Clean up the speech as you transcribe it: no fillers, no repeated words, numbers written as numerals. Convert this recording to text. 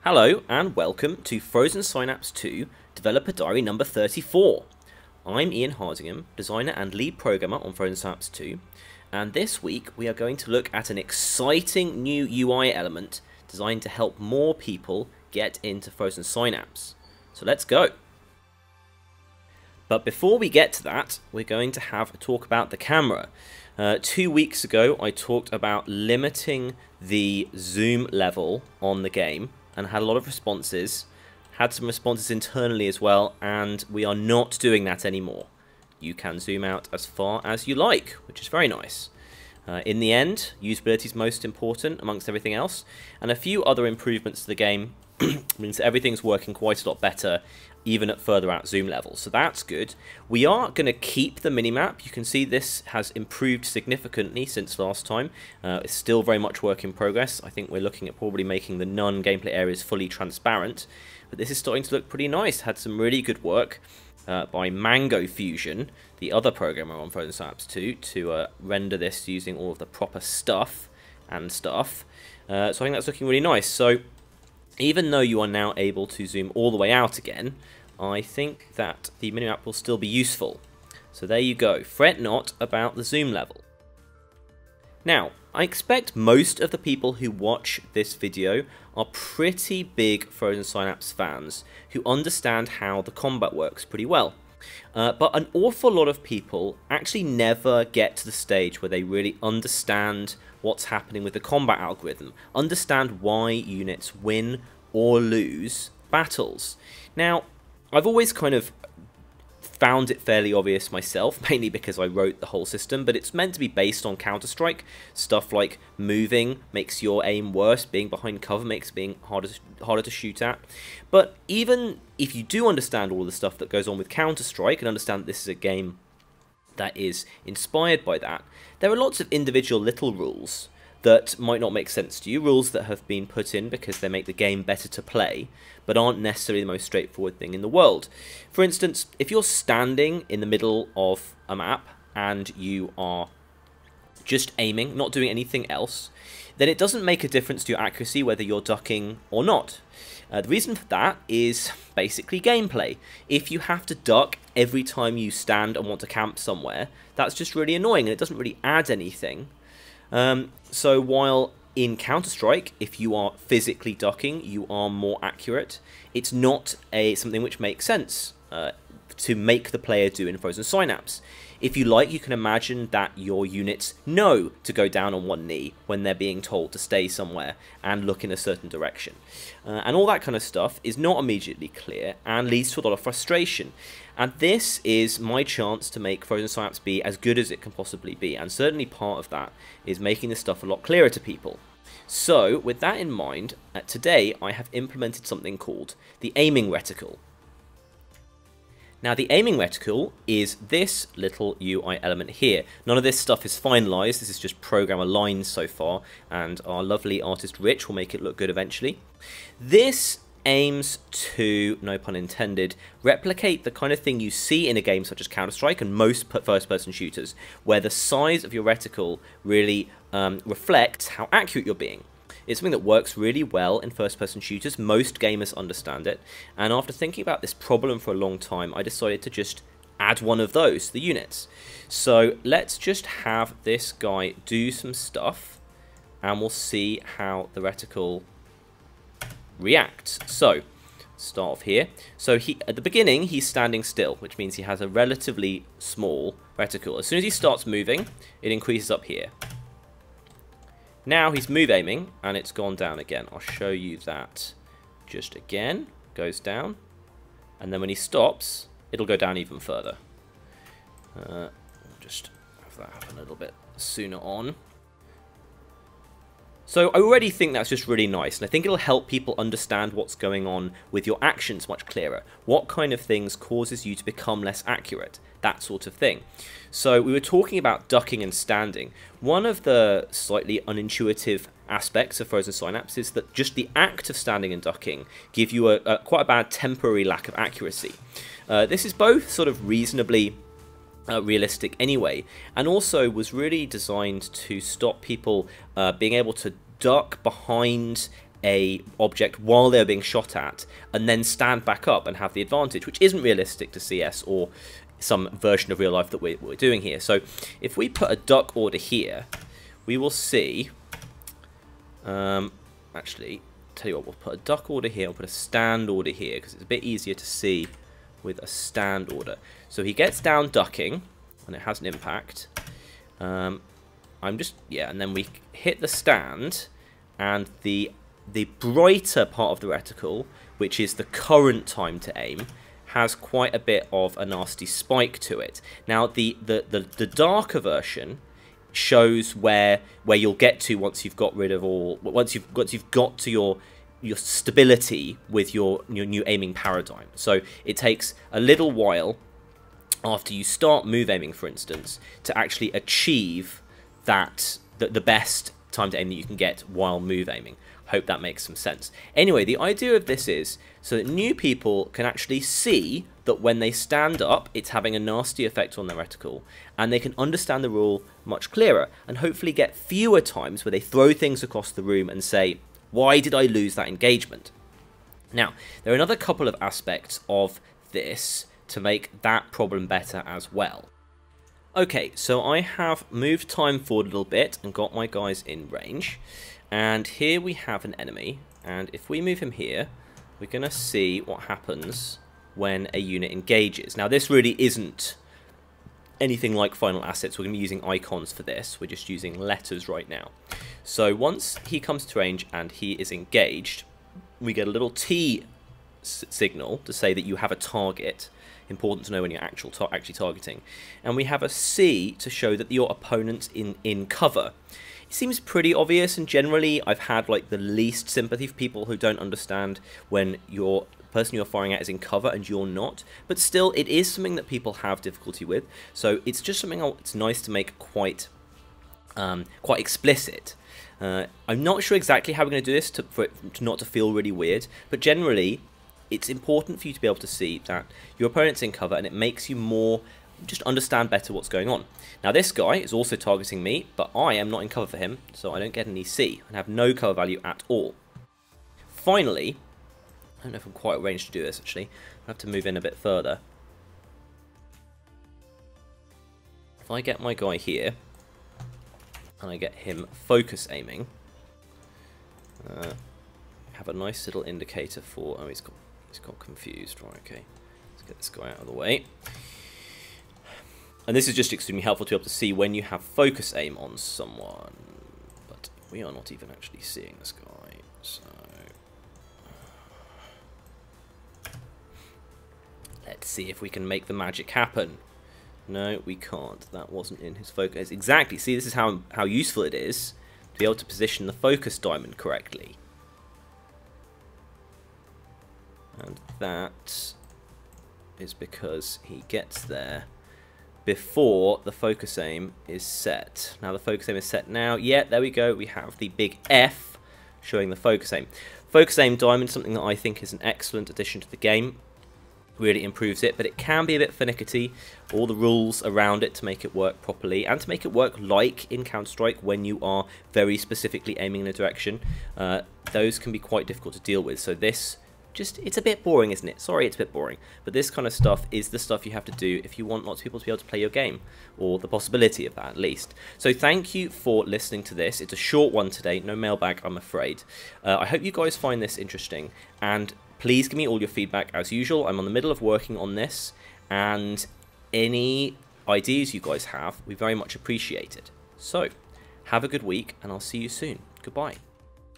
Hello and welcome to Frozen Synapse 2 Developer Diary number 34. I'm Ian Hardingham, designer and lead programmer on Frozen Synapse 2, and this week we are going to look at an exciting new UI element designed to help more people get into Frozen Synapse. So let's go! But before we get to that, we're going to have a talk about the camera. 2 weeks ago I talked about limiting the zoom level on the game and had a lot of responses, had some responses internally as well, and we are not doing that anymore. You can zoom out as far as you like, which is very nice. In the end, usability is most important amongst everything else, and a few other improvements to the game means that everything's working quite a lot better even at further out zoom levels, so that's good. We are going to keep the minimap. You can see this has improved significantly since last time. It's still very much work in progress. I think we're looking at probably making the non-gameplay areas fully transparent, but this is starting to look pretty nice. Had some really good work by Mango Fusion, the other programmer on Frozen Synapse 2, to render this using all of the proper stuff. So I think that's looking really nice. So even though you are now able to zoom all the way out again, I think that the minimap will still be useful. So there you go. Fret not about the zoom level. Now, I expect most of the people who watch this video are pretty big Frozen Synapse fans who understand how the combat works pretty well. But an awful lot of people actually never get to the stage where they really understand what's happening with the combat algorithm, understand why units win or lose battles. Now, I've always kind of found it fairly obvious myself, mainly because I wrote the whole system, but it's meant to be based on Counter-Strike. Stuff like moving makes your aim worse, being behind cover makes being harder to shoot at. But even if you do understand all the stuff that goes on with Counter-Strike and understand that this is a game that is inspired by that, there are lots of individual little rules that might not make sense to you, rules that have been put in because they make the game better to play, but aren't necessarily the most straightforward thing in the world. For instance, if you're standing in the middle of a map and you are just aiming, not doing anything else, then it doesn't make a difference to your accuracy whether you're ducking or not. The reason for that is basically gameplay. If you have to duck every time you stand and want to camp somewhere, that's just really annoying and it doesn't really add anything. So while in Counter-Strike, if you are physically ducking, you are more accurate, it's not something which makes sense to make the player do in Frozen Synapse. If you like, you can imagine that your units know to go down on one knee when they're being told to stay somewhere and look in a certain direction. And all that kind of stuff is not immediately clear and leads to a lot of frustration. And this is my chance to make Frozen Synapse be as good as it can possibly be, and certainly part of that is making this stuff a lot clearer to people. So, with that in mind, today I have implemented something called the aiming reticle. Now, the aiming reticle is this little UI element here. None of this stuff is finalized, this is just programmer lines so far, and our lovely artist Rich will make it look good eventually. This aims to, no pun intended, replicate the kind of thing you see in a game such as Counter-Strike and most first-person shooters, where the size of your reticle really reflects how accurate you're being. It's something that works really well in first-person shooters. Most gamers understand it, and after thinking about this problem for a long time, I decided to just add one of those to the units. So let's just have this guy do some stuff, and we'll see how the reticle reacts. So start off here. So at the beginning he's standing still, which means he has a relatively small reticle. As soon as he starts moving, it increases up here. Now he's move aiming and it's gone down again. I'll show you that just again. Goes down, and then when he stops, it'll go down even further. Just have that happen a little bit sooner on. So I already think that's just really nice, and I think it'll help people understand what's going on with your actions much clearer. What kind of things causes you to become less accurate, that sort of thing. So we were talking about ducking and standing. One of the slightly unintuitive aspects of Frozen Synapse is that just the act of standing and ducking give you quite a bad temporary lack of accuracy. This is both sort of reasonably realistic anyway, and also was really designed to stop people being able to duck behind a object while they're being shot at and then stand back up and have the advantage, which isn't realistic to CS or some version of real life that we're doing here. So if we put a duck order here, we will see, actually, tell you what, we'll put a duck order here, we'll put a stand order here, because it's a bit easier to see with a stand order. So he gets down ducking, and it has an impact. And then we hit the stand, and the brighter part of the reticle, which is the current time to aim, has quite a bit of a nasty spike to it. Now, the darker version shows where you'll get to once you've got rid of all, once you've got to your stability with your new aiming paradigm. So it takes a little while after you start move aiming, for instance, to actually achieve that the best time to aim that you can get while move aiming. Hope that makes some sense. Anyway, the idea of this is so that new people can actually see that when they stand up, it's having a nasty effect on their reticle, and they can understand the rule much clearer, and hopefully get fewer times where they throw things across the room and say, why did I lose that engagement? Now, there are another couple of aspects of this to make that problem better as well. Okay, so I have moved time forward a little bit and got my guys in range. And here we have an enemy, and if we move him here, we're going to see what happens when a unit engages. Now, this really isn't anything like final assets. We're going to be using icons for this. We're just using letters right now. So once he comes to range and he is engaged, we get a little T signal to say that you have a target. Important to know when you're actually targeting. And we have a C to show that your opponent's in cover. It seems pretty obvious, and generally I've had like the least sympathy for people who don't understand when your person you're firing at is in cover and you're not. But still, it is something that people have difficulty with. So it's just something it's nice to make quite explicit. I'm not sure exactly how we're going to do this for it not to feel really weird, but generally it's important for you to be able to see that your opponent's in cover, and it makes you more just understand better what's going on. Now, this guy is also targeting me, but I am not in cover for him, so I don't get any C and have no cover value at all. Finally, I don't know if I'm quite arranged to do this actually. I have to move in a bit further. If I get my guy here and I get him focus aiming, have a nice little indicator for. Oh, he's got confused. Right, okay. Let's get this guy out of the way. And this is just extremely helpful to be able to see when you have focus aim on someone. But we are not even actually seeing this guy, so let's see if we can make the magic happen. No, we can't. That wasn't in his focus. Exactly. See, this is how useful it is to be able to position the focus diamond correctly. And that is because he gets there before the focus aim is set. Now the focus aim is set now. Yeah, there we go. We have the big F showing the focus aim. Focus aim diamond, something that I think is an excellent addition to the game. Really improves it, but it can be a bit finicky. All the rules around it to make it work properly and to make it work like in Counter-Strike when you are very specifically aiming in a direction. Those can be quite difficult to deal with. So this it's a bit boring, isn't it? Sorry, it's a bit boring. But this kind of stuff is the stuff you have to do if you want lots of people to be able to play your game, or the possibility of that at least. So thank you for listening to this. It's a short one today, no mailbag, I'm afraid. I hope you guys find this interesting, and please give me all your feedback as usual. I'm on the middle of working on this, and any ideas you guys have, we very much appreciate it. So, have a good week, and I'll see you soon. Goodbye.